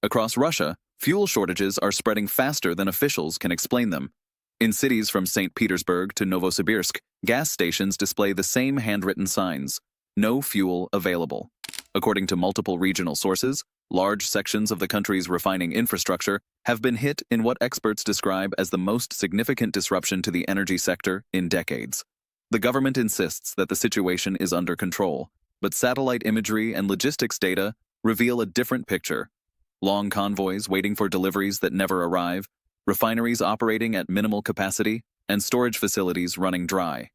Across Russia, fuel shortages are spreading faster than officials can explain them. In cities from St. Petersburg to Novosibirsk, gas stations display the same handwritten signs: no fuel available. According to multiple regional sources, large sections of the country's refining infrastructure have been hit in what experts describe as the most significant disruption to the energy sector in decades. The government insists that the situation is under control, but satellite imagery and logistics data reveal a different picture. Long convoys waiting for deliveries that never arrive, refineries operating at minimal capacity, and storage facilities running dry.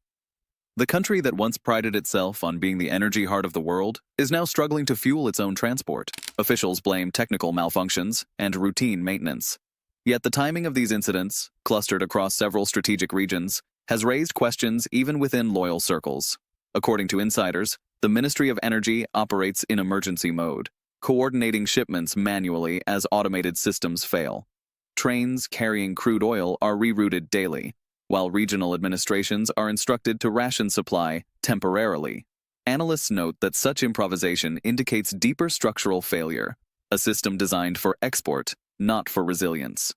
The country that once prided itself on being the energy heart of the world is now struggling to fuel its own transport. Officials blame technical malfunctions and routine maintenance. Yet the timing of these incidents, clustered across several strategic regions, has raised questions even within loyal circles. According to insiders, the Ministry of Energy operates in emergency mode, coordinating shipments manually as automated systems fail. Trains carrying crude oil are rerouted daily, while regional administrations are instructed to ration supply temporarily. Analysts note that such improvisation indicates deeper structural failure, a system designed for export, not for resilience.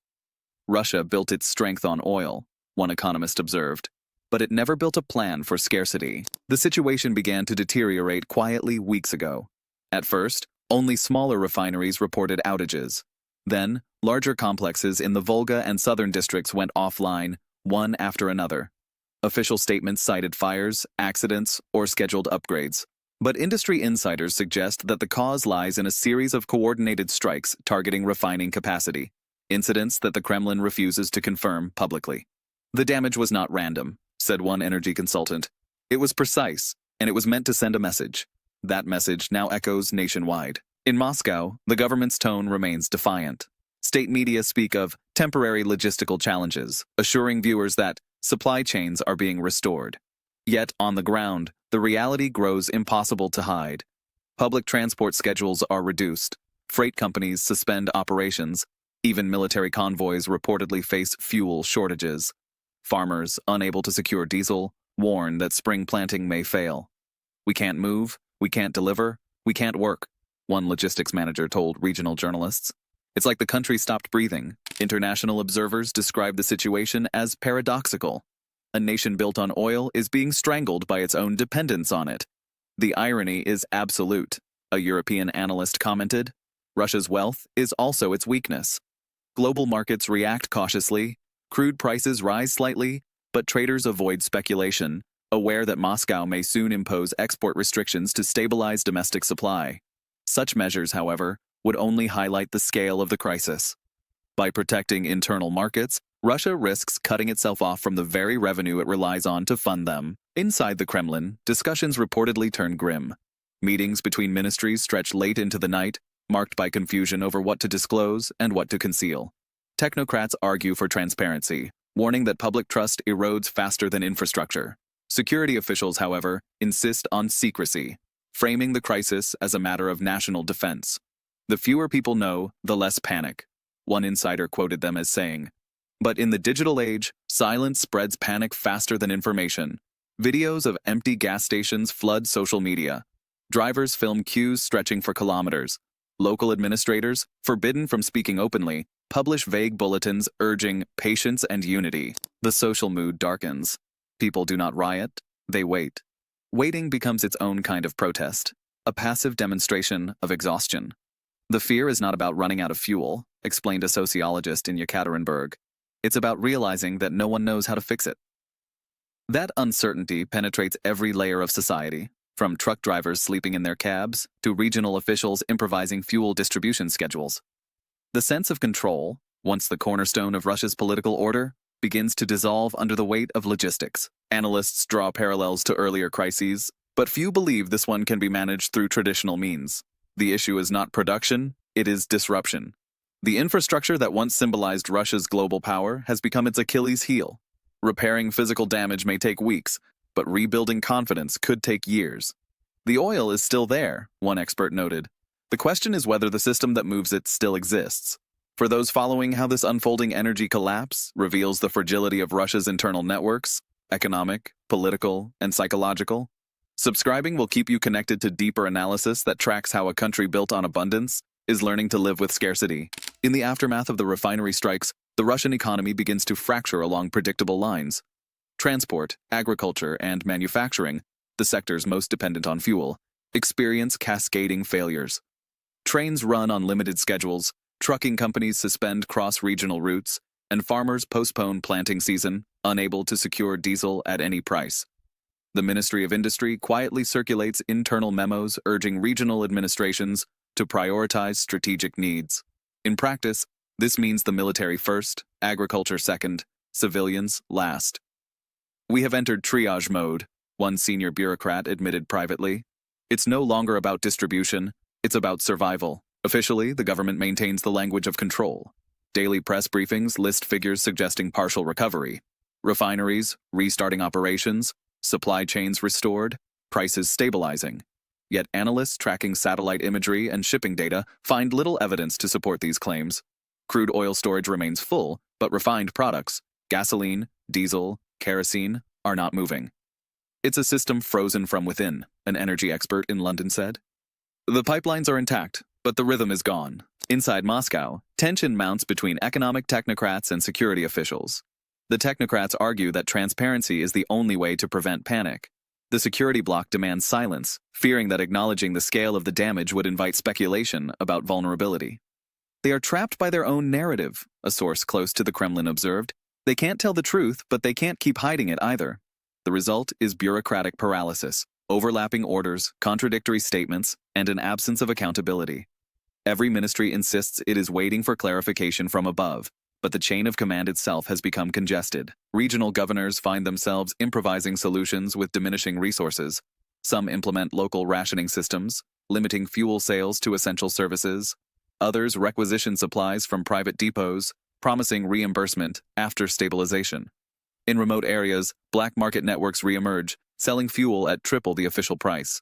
Russia built its strength on oil, one economist observed, but it never built a plan for scarcity. The situation began to deteriorate quietly weeks ago. At first, only smaller refineries reported outages. Then, larger complexes in the Volga and southern districts went offline, one after another. Official statements cited fires, accidents, or scheduled upgrades. But industry insiders suggest that the cause lies in a series of coordinated strikes targeting refining capacity, incidents that the Kremlin refuses to confirm publicly. The damage was not random, said one energy consultant. It was precise, and it was meant to send a message. That message now echoes nationwide. In Moscow, the government's tone remains defiant. State media speak of temporary logistical challenges, assuring viewers that supply chains are being restored. Yet, on the ground, the reality grows impossible to hide. Public transport schedules are reduced, freight companies suspend operations, even military convoys reportedly face fuel shortages. Farmers, unable to secure diesel, warn that spring planting may fail. "We can't move, we can't deliver, we can't work," one logistics manager told regional journalists. It's like the country stopped breathing. International observers describe the situation as paradoxical. A nation built on oil is being strangled by its own dependence on it. The irony is absolute, a European analyst commented. Russia's wealth is also its weakness. Global markets react cautiously, crude prices rise slightly, but traders avoid speculation, aware that Moscow may soon impose export restrictions to stabilize domestic supply. Such measures, however, would only highlight the scale of the crisis. By protecting internal markets, Russia risks cutting itself off from the very revenue it relies on to fund them. Inside the Kremlin, discussions reportedly turn grim. Meetings between ministries stretch late into the night, marked by confusion over what to disclose and what to conceal. Technocrats argue for transparency, warning that public trust erodes faster than infrastructure. Security officials, however, insist on secrecy, framing the crisis as a matter of national defense. The fewer people know, the less panic. One insider quoted them as saying, "But in the digital age, silence spreads panic faster than information. Videos of empty gas stations flood social media. Drivers film queues stretching for kilometers. Local administrators, forbidden from speaking openly, publish vague bulletins urging patience and unity. The social mood darkens. People do not riot, they wait. Waiting becomes its own kind of protest, a passive demonstration of exhaustion. The fear is not about running out of fuel," explained a sociologist in Yekaterinburg. "It's about realizing that no one knows how to fix it." That uncertainty penetrates every layer of society, from truck drivers sleeping in their cabs to regional officials improvising fuel distribution schedules. The sense of control, once the cornerstone of Russia's political order, begins to dissolve under the weight of logistics. Analysts draw parallels to earlier crises, but few believe this one can be managed through traditional means. The issue is not production, it is disruption. The infrastructure that once symbolized Russia's global power has become its Achilles heel. Repairing physical damage may take weeks, but rebuilding confidence could take years. The oil is still there, one expert noted. The question is whether the system that moves it still exists. For those following how this unfolding energy collapse reveals the fragility of Russia's internal networks, economic, political, and psychological, subscribing will keep you connected to deeper analysis that tracks how a country built on abundance is learning to live with scarcity. In the aftermath of the refinery strikes, the Russian economy begins to fracture along predictable lines. Transport, agriculture, and manufacturing, the sectors most dependent on fuel, experience cascading failures. Trains run on limited schedules, trucking companies suspend cross-regional routes, and farmers postpone planting season, unable to secure diesel at any price. The Ministry of Industry quietly circulates internal memos urging regional administrations to prioritize strategic needs. In practice, this means the military first, agriculture second, civilians last. "We have entered triage mode," one senior bureaucrat admitted privately. "It's no longer about distribution, it's about survival." Officially, the government maintains the language of control. Daily press briefings list figures suggesting partial recovery. Refineries, restarting operations, supply chains restored, prices stabilizing. Yet analysts tracking satellite imagery and shipping data find little evidence to support these claims. Crude oil storage remains full, but refined products, gasoline, diesel, kerosene, are not moving. "It's a system frozen from within," an energy expert in London said. "The pipelines are intact, but the rhythm is gone." Inside Moscow, tension mounts between economic technocrats and security officials. The technocrats argue that transparency is the only way to prevent panic. The security bloc demands silence, fearing that acknowledging the scale of the damage would invite speculation about vulnerability. "They are trapped by their own narrative," a source close to the Kremlin observed. "They can't tell the truth, but they can't keep hiding it either." The result is bureaucratic paralysis, overlapping orders, contradictory statements, and an absence of accountability. Every ministry insists it is waiting for clarification from above, but the chain of command itself has become congested. Regional governors find themselves improvising solutions with diminishing resources. Some implement local rationing systems, limiting fuel sales to essential services. Others requisition supplies from private depots, promising reimbursement after stabilization. In remote areas, black market networks reemerge, selling fuel at triple the official price.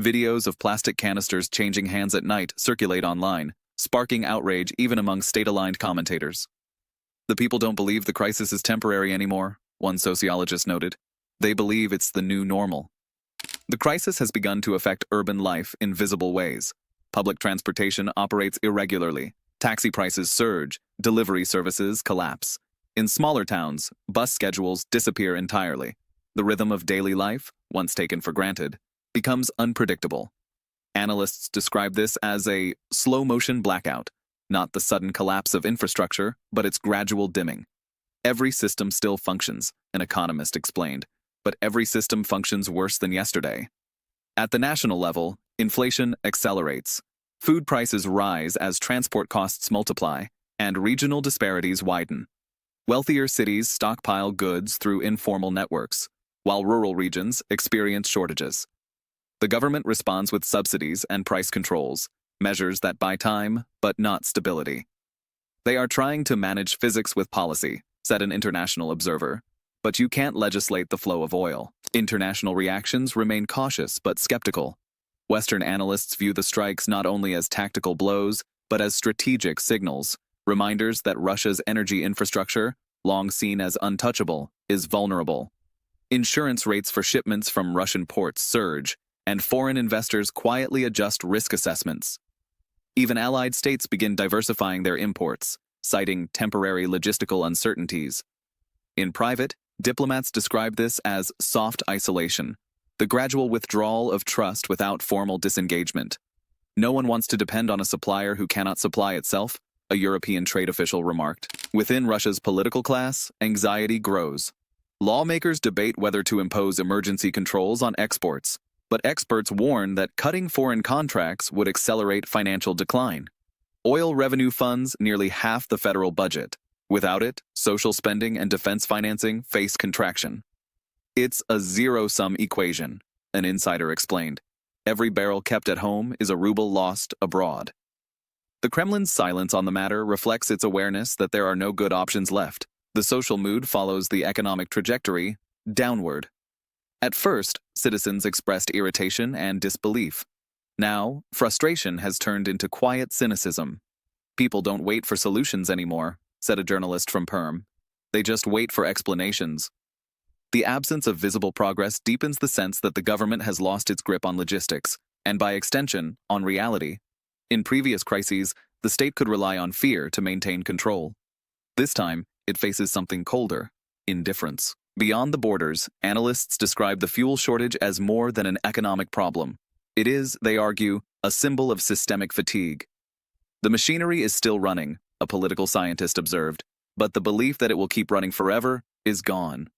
Videos of plastic canisters changing hands at night circulate online, sparking outrage even among state-aligned commentators. "The people don't believe the crisis is temporary anymore," one sociologist noted. "They believe it's the new normal." The crisis has begun to affect urban life in visible ways. Public transportation operates irregularly. Taxi prices surge, delivery services collapse. In smaller towns, bus schedules disappear entirely. The rhythm of daily life, once taken for granted, becomes unpredictable. Analysts describe this as a slow-motion blackout, not the sudden collapse of infrastructure, but its gradual dimming. "Every system still functions," an economist explained, "but every system functions worse than yesterday." At the national level, inflation accelerates. Food prices rise as transport costs multiply, and regional disparities widen. Wealthier cities stockpile goods through informal networks, while rural regions experience shortages. The government responds with subsidies and price controls, measures that buy time, but not stability. "They are trying to manage physics with policy," said an international observer. "But you can't legislate the flow of oil." International reactions remain cautious but skeptical. Western analysts view the strikes not only as tactical blows, but as strategic signals, reminders that Russia's energy infrastructure, long seen as untouchable, is vulnerable. Insurance rates for shipments from Russian ports surge, and foreign investors quietly adjust risk assessments. Even allied states begin diversifying their imports, citing temporary logistical uncertainties. In private, diplomats describe this as soft isolation, the gradual withdrawal of trust without formal disengagement. "No one wants to depend on a supplier who cannot supply itself," a European trade official remarked. Within Russia's political class, anxiety grows. Lawmakers debate whether to impose emergency controls on exports, but experts warn that cutting foreign contracts would accelerate financial decline. Oil revenue funds nearly half the federal budget. Without it, social spending and defense financing face contraction. "It's a zero-sum equation," an insider explained. "Every barrel kept at home is a ruble lost abroad." The Kremlin's silence on the matter reflects its awareness that there are no good options left. The social mood follows the economic trajectory, downward. At first, citizens expressed irritation and disbelief. Now, frustration has turned into quiet cynicism. "People don't wait for solutions anymore," said a journalist from Perm. "They just wait for explanations." The absence of visible progress deepens the sense that the government has lost its grip on logistics, and by extension, on reality. In previous crises, the state could rely on fear to maintain control. This time, it faces something colder: indifference. Beyond the borders, analysts describe the fuel shortage as more than an economic problem. It is, they argue, a symbol of systemic fatigue. The machinery is still running, a political scientist observed, but the belief that it will keep running forever is gone.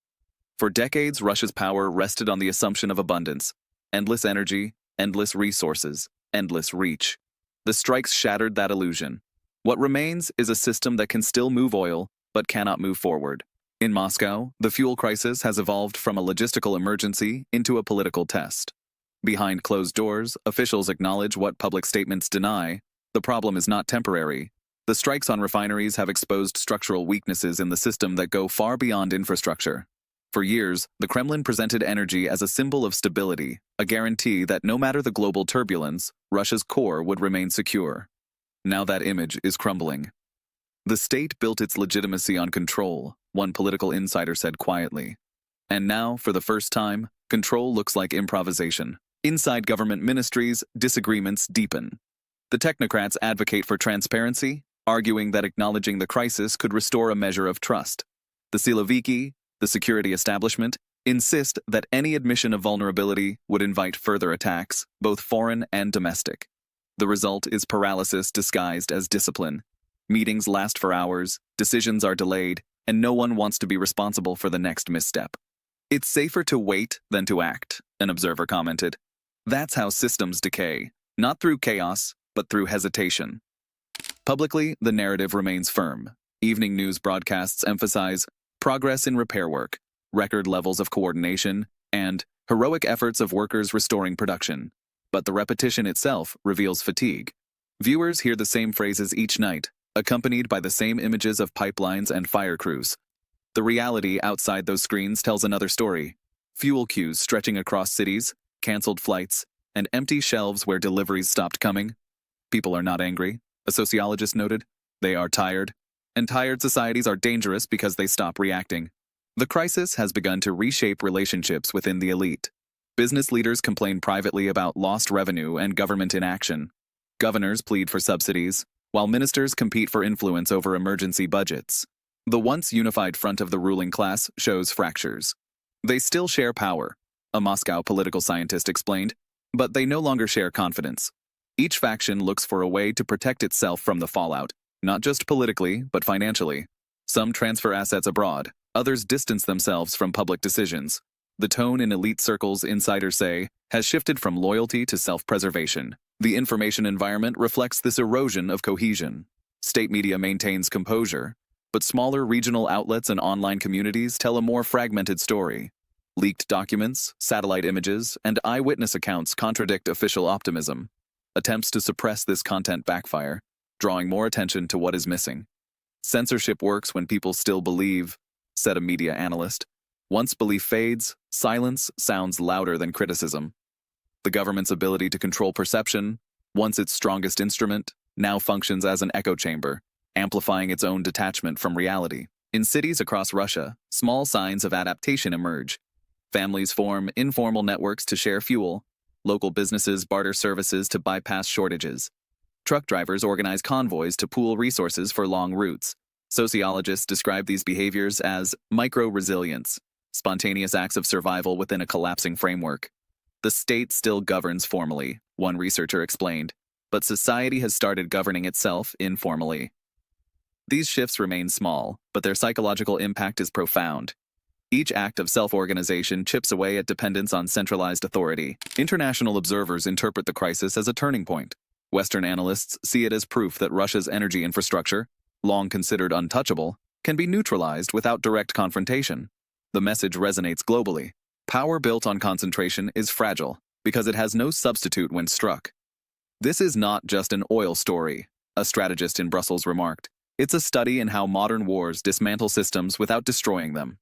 For decades, Russia's power rested on the assumption of abundance: endless energy, endless resources, endless reach. The strikes shattered that illusion. What remains is a system that can still move oil, but cannot move forward. In Moscow, the fuel crisis has evolved from a logistical emergency into a political test. Behind closed doors, officials acknowledge what public statements deny: the problem is not temporary. The strikes on refineries have exposed structural weaknesses in the system that go far beyond infrastructure. For years, the Kremlin presented energy as a symbol of stability, a guarantee that no matter the global turbulence, Russia's core would remain secure. Now that image is crumbling. The state built its legitimacy on control, one political insider said quietly. And now, for the first time, control looks like improvisation. Inside government ministries, disagreements deepen. The technocrats advocate for transparency, arguing that acknowledging the crisis could restore a measure of trust. The Siloviki, the security establishment, insist that any admission of vulnerability would invite further attacks, both foreign and domestic. The result is paralysis disguised as discipline. Meetings last for hours, decisions are delayed, and no one wants to be responsible for the next misstep. It's safer to wait than to act, an observer commented. That's how systems decay, not through chaos, but through hesitation. Publicly, the narrative remains firm. Evening news broadcasts emphasize progress in repair work, record levels of coordination, and heroic efforts of workers restoring production. But the repetition itself reveals fatigue. Viewers hear the same phrases each night, accompanied by the same images of pipelines and fire crews. The reality outside those screens tells another story: fuel queues stretching across cities, canceled flights, and empty shelves where deliveries stopped coming. People are not angry, a sociologist noted. They are tired. And tired societies are dangerous because they stop reacting. The crisis has begun to reshape relationships within the elite. Business leaders complain privately about lost revenue and government inaction. Governors plead for subsidies, while ministers compete for influence over emergency budgets. The once unified front of the ruling class shows fractures. They still share power, a Moscow political scientist explained, but they no longer share confidence. Each faction looks for a way to protect itself from the fallout, not just politically, but financially. Some transfer assets abroad, others distance themselves from public decisions. The tone in elite circles, insiders say, has shifted from loyalty to self-preservation. The information environment reflects this erosion of cohesion. State media maintains composure, but smaller regional outlets and online communities tell a more fragmented story. Leaked documents, satellite images, and eyewitness accounts contradict official optimism. Attempts to suppress this content backfire, drawing more attention to what is missing. Censorship works when people still believe, said a media analyst. Once belief fades, silence sounds louder than criticism. The government's ability to control perception, once its strongest instrument, now functions as an echo chamber, amplifying its own detachment from reality. In cities across Russia, small signs of adaptation emerge. Families form informal networks to share fuel. Local businesses barter services to bypass shortages. Truck drivers organize convoys to pool resources for long routes. Sociologists describe these behaviors as micro-resilience, spontaneous acts of survival within a collapsing framework. The state still governs formally, one researcher explained, but society has started governing itself informally. These shifts remain small, but their psychological impact is profound. Each act of self-organization chips away at dependence on centralized authority. International observers interpret the crisis as a turning point. Western analysts see it as proof that Russia's energy infrastructure, long considered untouchable, can be neutralized without direct confrontation. The message resonates globally. Power built on concentration is fragile because it has no substitute when struck. This is not just an oil story, a strategist in Brussels remarked. It's a study in how modern wars dismantle systems without destroying them.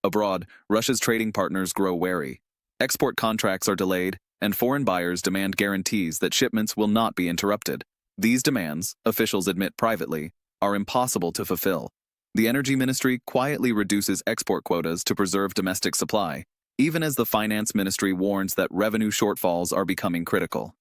Abroad, Russia's trading partners grow wary. Export contracts are delayed, and foreign buyers demand guarantees that shipments will not be interrupted. These demands, officials admit privately, are impossible to fulfill. The Energy Ministry quietly reduces export quotas to preserve domestic supply, even as the Finance Ministry warns that revenue shortfalls are becoming critical.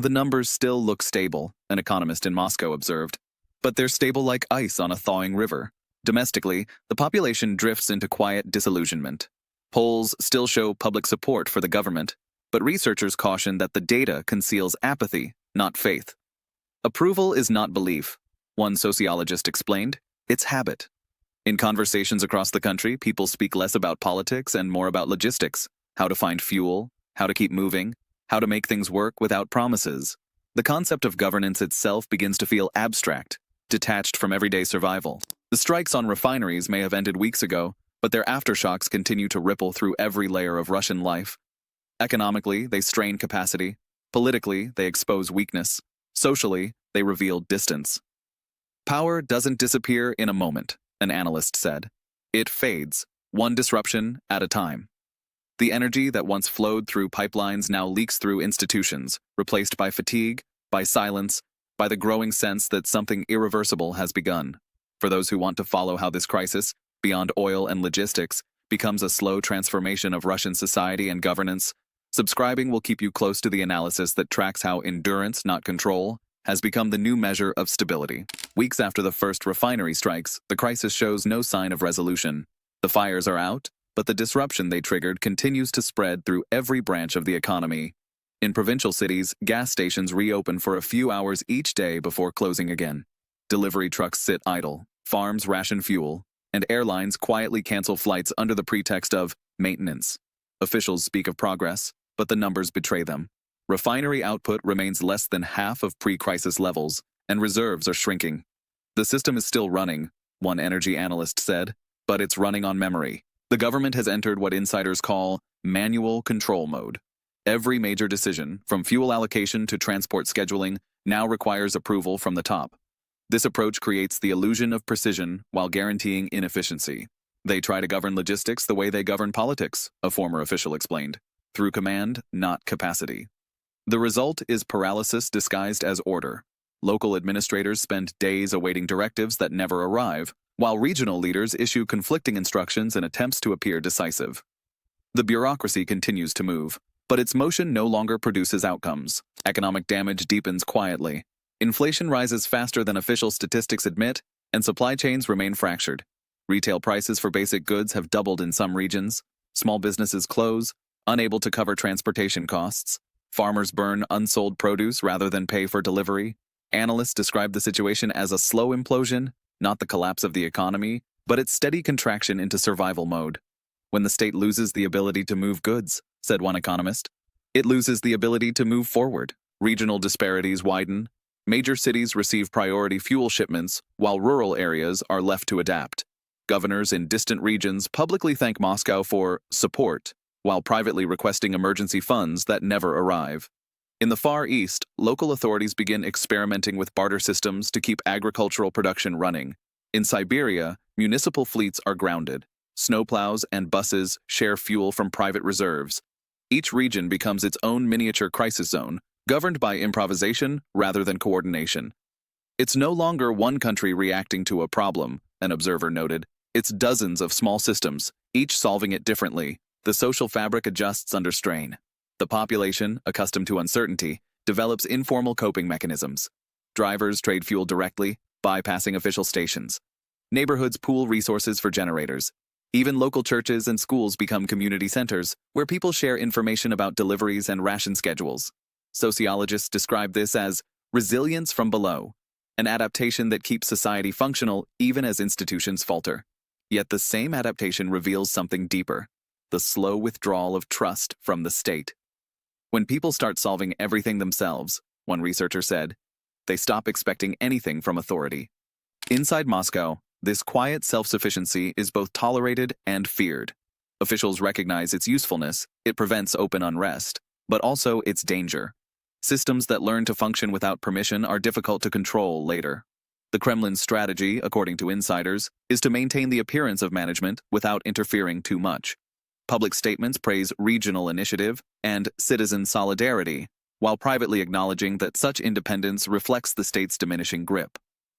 The numbers still look stable, an economist in Moscow observed. But they're stable like ice on a thawing river. Domestically, the population drifts into quiet disillusionment. Polls still show public support for the government, but researchers caution that the data conceals apathy, not faith. Approval is not belief, one sociologist explained, it's habit. In conversations across the country, people speak less about politics and more about logistics, how to find fuel, how to keep moving, how to make things work without promises. The concept of governance itself begins to feel abstract, detached from everyday survival. The strikes on refineries may have ended weeks ago, but their aftershocks continue to ripple through every layer of Russian life. Economically, they strain capacity. Politically, they expose weakness. Socially, they reveal distance. Power doesn't disappear in a moment, an analyst said. It fades, one disruption at a time. The energy that once flowed through pipelines now leaks through institutions, replaced by fatigue, by silence, by the growing sense that something irreversible has begun. For those who want to follow how this crisis, beyond oil and logistics, becomes a slow transformation of Russian society and governance, subscribing will keep you close to the analysis that tracks how endurance, not control, has become the new measure of stability. Weeks after the first refinery strikes, the crisis shows no sign of resolution. The fires are out, but the disruption they triggered continues to spread through every branch of the economy. In provincial cities, gas stations reopen for a few hours each day before closing again. Delivery trucks sit idle, farms ration fuel, and airlines quietly cancel flights under the pretext of maintenance. Officials speak of progress, but the numbers betray them. Refinery output remains less than half of pre-crisis levels, and reserves are shrinking. The system is still running, one energy analyst said, but it's running on memory. The government has entered what insiders call manual control mode. Every major decision, from fuel allocation to transport scheduling, now requires approval from the top. This approach creates the illusion of precision while guaranteeing inefficiency. They try to govern logistics the way they govern politics, a former official explained, through command, not capacity. The result is paralysis disguised as order. Local administrators spend days awaiting directives that never arrive, while regional leaders issue conflicting instructions in attempts to appear decisive. The bureaucracy continues to move, but its motion no longer produces outcomes. Economic damage deepens quietly. Inflation rises faster than official statistics admit, and supply chains remain fractured. Retail prices for basic goods have doubled in some regions. Small businesses close, unable to cover transportation costs. Farmers burn unsold produce rather than pay for delivery. Analysts describe the situation as a slow implosion, not the collapse of the economy, but its steady contraction into survival mode. When the state loses the ability to move goods, said one economist, it loses the ability to move forward. Regional disparities widen. Major cities receive priority fuel shipments, while rural areas are left to adapt. Governors in distant regions publicly thank Moscow for support, while privately requesting emergency funds that never arrive. In the Far East, local authorities begin experimenting with barter systems to keep agricultural production running. In Siberia, municipal fleets are grounded. Snowplows and buses share fuel from private reserves. Each region becomes its own miniature crisis zone, governed by improvisation rather than coordination. It's no longer one country reacting to a problem, an observer noted. It's dozens of small systems, each solving it differently. The social fabric adjusts under strain. The population, accustomed to uncertainty, develops informal coping mechanisms. Drivers trade fuel directly, bypassing official stations. Neighborhoods pool resources for generators. Even local churches and schools become community centers, where people share information about deliveries and ration schedules. Sociologists describe this as resilience from below, an adaptation that keeps society functional even as institutions falter. Yet the same adaptation reveals something deeper: the slow withdrawal of trust from the state. When people start solving everything themselves, one researcher said, they stop expecting anything from authority. Inside Moscow, this quiet self-sufficiency is both tolerated and feared. Officials recognize its usefulness, it prevents open unrest, but also its danger. Systems that learn to function without permission are difficult to control later. The Kremlin's strategy, according to insiders, is to maintain the appearance of management without interfering too much. Public statements praise regional initiative and citizen solidarity, while privately acknowledging that such independence reflects the state's diminishing grip.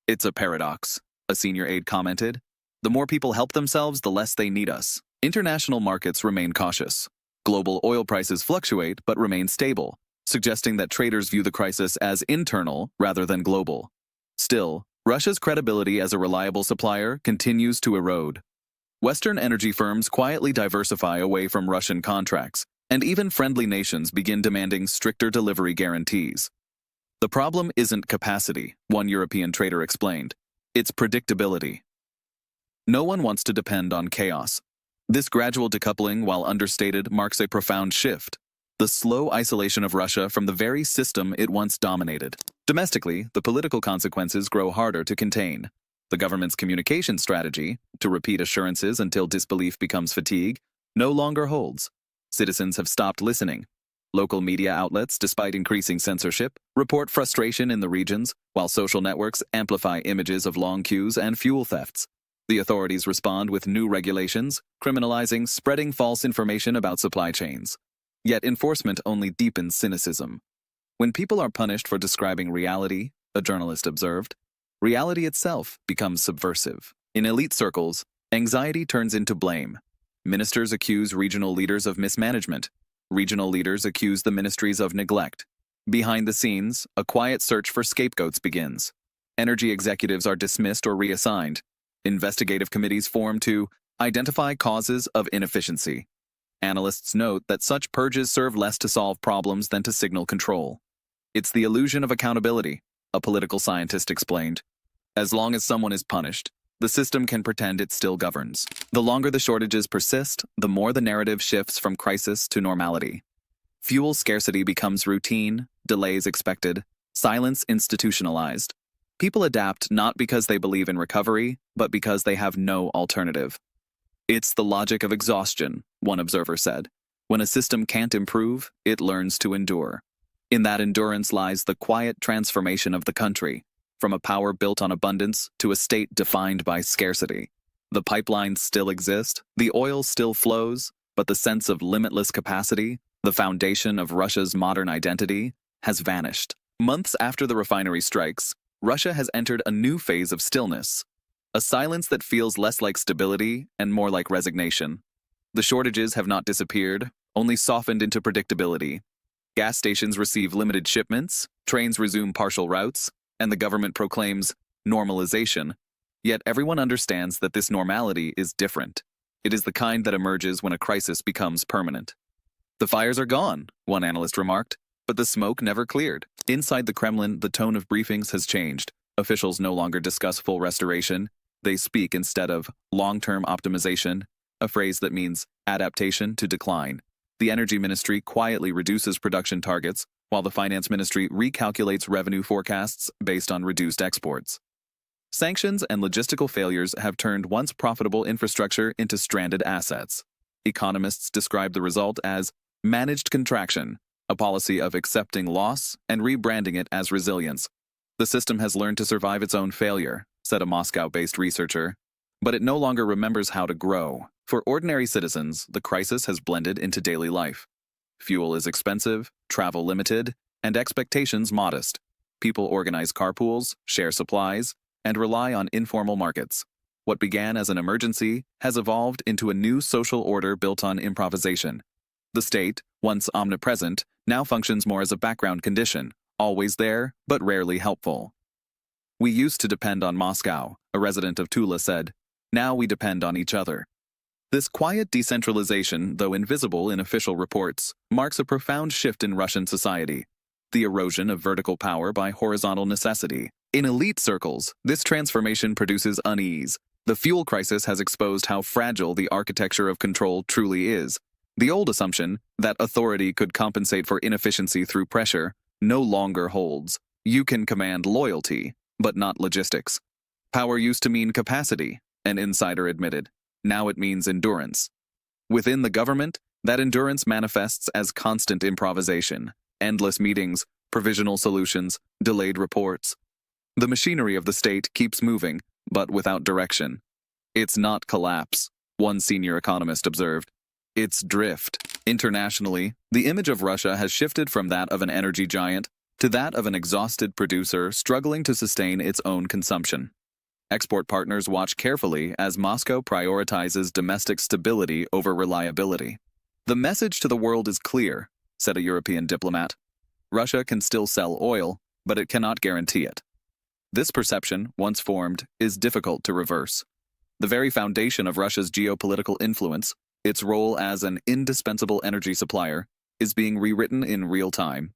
It's a paradox, a senior aide commented. The more people help themselves, the less they need us. International markets remain cautious. Global oil prices fluctuate but remain stable, suggesting that traders view the crisis as internal rather than global. Still, Russia's credibility as a reliable supplier continues to erode. Western energy firms quietly diversify away from Russian contracts, and even friendly nations begin demanding stricter delivery guarantees. The problem isn't capacity, one European trader explained. It's predictability. No one wants to depend on chaos. This gradual decoupling, while understated, marks a profound shift. The slow isolation of Russia from the very system it once dominated. Domestically, the political consequences grow harder to contain. The government's communication strategy, to repeat assurances until disbelief becomes fatigue, no longer holds. Citizens have stopped listening. Local media outlets, despite increasing censorship, report frustration in the regions, while social networks amplify images of long queues and fuel thefts. The authorities respond with new regulations, criminalizing spreading false information about supply chains. Yet enforcement only deepens cynicism. When people are punished for describing reality, a journalist observed, reality itself becomes subversive. In elite circles, anxiety turns into blame. Ministers accuse regional leaders of mismanagement. Regional leaders accuse the ministries of neglect. Behind the scenes, a quiet search for scapegoats begins. Energy executives are dismissed or reassigned. Investigative committees form to identify causes of inefficiency. Analysts note that such purges serve less to solve problems than to signal control. It's the illusion of accountability, a political scientist explained. As long as someone is punished, the system can pretend it still governs. The longer the shortages persist, the more the narrative shifts from crisis to normality. Fuel scarcity becomes routine, delays expected, silence institutionalized. People adapt not because they believe in recovery, but because they have no alternative. It's the logic of exhaustion, one observer said. When a system can't improve, it learns to endure. In that endurance lies the quiet transformation of the country, from a power built on abundance to a state defined by scarcity. The pipelines still exist, the oil still flows, but the sense of limitless capacity, the foundation of Russia's modern identity, has vanished. Months after the refinery strikes, Russia has entered a new phase of stillness, a silence that feels less like stability and more like resignation. The shortages have not disappeared, only softened into predictability. Gas stations receive limited shipments, trains resume partial routes, and the government proclaims normalization. Yet everyone understands that this normality is different. It is the kind that emerges when a crisis becomes permanent. The fires are gone, one analyst remarked, but the smoke never cleared. Inside the Kremlin, the tone of briefings has changed. Officials no longer discuss full restoration. They speak instead of long-term optimization, a phrase that means adaptation to decline. The Energy Ministry quietly reduces production targets, while the Finance Ministry recalculates revenue forecasts based on reduced exports. Sanctions and logistical failures have turned once profitable infrastructure into stranded assets. Economists describe the result as managed contraction, a policy of accepting loss and rebranding it as resilience. The system has learned to survive its own failure, said a Moscow-based researcher, but it no longer remembers how to grow. For ordinary citizens, the crisis has blended into daily life. Fuel is expensive, travel limited, and expectations modest. People organize carpools, share supplies, and rely on informal markets. What began as an emergency has evolved into a new social order built on improvisation. The state, once omnipresent, now functions more as a background condition, always there, but rarely helpful. We used to depend on Moscow, a resident of Tula said. Now we depend on each other. This quiet decentralization, though invisible in official reports, marks a profound shift in Russian society. The erosion of vertical power by horizontal necessity. In elite circles, this transformation produces unease. The fuel crisis has exposed how fragile the architecture of control truly is. The old assumption that authority could compensate for inefficiency through pressure no longer holds. You can command loyalty, but not logistics. Power used to mean capacity, an insider admitted. Now it means endurance. Within the government, that endurance manifests as constant improvisation, endless meetings, provisional solutions, delayed reports. The machinery of the state keeps moving, but without direction. It's not collapse, one senior economist observed. It's drift. Internationally, the image of Russia has shifted from that of an energy giant to that of an exhausted producer struggling to sustain its own consumption. Export partners watch carefully as Moscow prioritizes domestic stability over reliability. The message to the world is clear, said a European diplomat. Russia can still sell oil, but it cannot guarantee it. This perception, once formed, is difficult to reverse. The very foundation of Russia's geopolitical influence, its role as an indispensable energy supplier, is being rewritten in real time.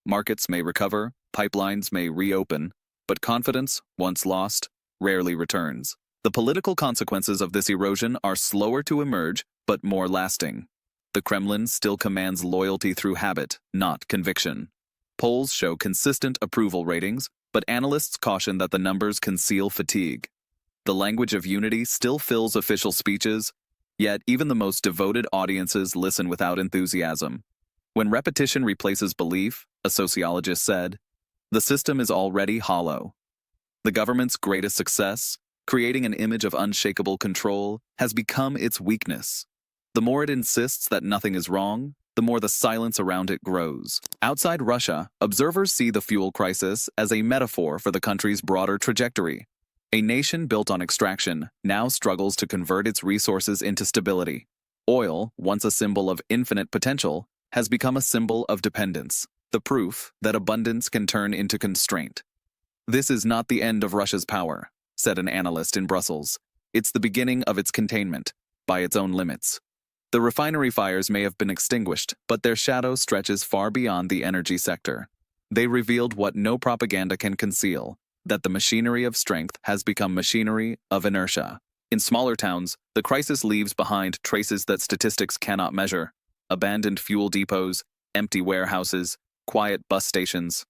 Markets may recover, pipelines may reopen, but confidence, once lost, rarely returns. The political consequences of this erosion are slower to emerge, but more lasting. The Kremlin still commands loyalty through habit, not conviction. Polls show consistent approval ratings, but analysts caution that the numbers conceal fatigue. The language of unity still fills official speeches, yet even the most devoted audiences listen without enthusiasm. When repetition replaces belief, a sociologist said, the system is already hollow. The government's greatest success, creating an image of unshakable control, has become its weakness. The more it insists that nothing is wrong, the more the silence around it grows. Outside Russia, observers see the fuel crisis as a metaphor for the country's broader trajectory. A nation built on extraction now struggles to convert its resources into stability. Oil, once a symbol of infinite potential, has become a symbol of dependence, the proof that abundance can turn into constraint. This is not the end of Russia's power, said an analyst in Brussels. It's the beginning of its containment, by its own limits. The refinery fires may have been extinguished, but their shadow stretches far beyond the energy sector. They revealed what no propaganda can conceal, that the machinery of strength has become machinery of inertia. In smaller towns, the crisis leaves behind traces that statistics cannot measure: abandoned fuel depots, empty warehouses, quiet bus stations.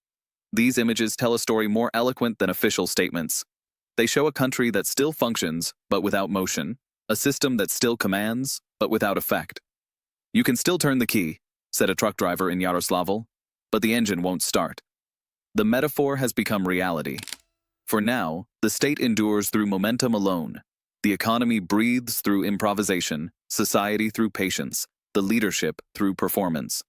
These images tell a story more eloquent than official statements. They show a country that still functions, but without motion, a system that still commands, but without effect. You can still turn the key, said a truck driver in Yaroslavl, but the engine won't start. The metaphor has become reality. For now, the state endures through momentum alone. The economy breathes through improvisation, society through patience, the leadership through performance.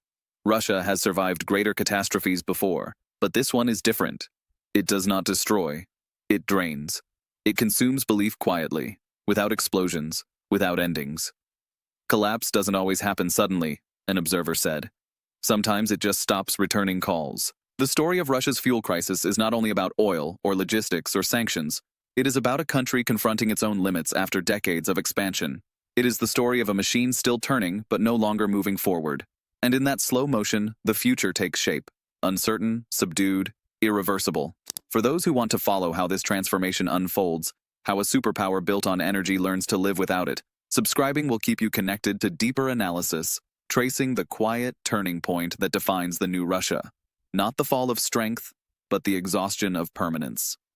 Russia has survived greater catastrophes before, but this one is different. It does not destroy. It drains. It consumes belief quietly, without explosions, without endings. Collapse doesn't always happen suddenly, an observer said. Sometimes it just stops returning calls. The story of Russia's fuel crisis is not only about oil or logistics or sanctions. It is about a country confronting its own limits after decades of expansion. It is the story of a machine still turning but no longer moving forward. And in that slow motion, the future takes shape. Uncertain, subdued, irreversible. For those who want to follow how this transformation unfolds, how a superpower built on energy learns to live without it, subscribing will keep you connected to deeper analysis, tracing the quiet turning point that defines the new Russia. Not the fall of strength, but the exhaustion of permanence.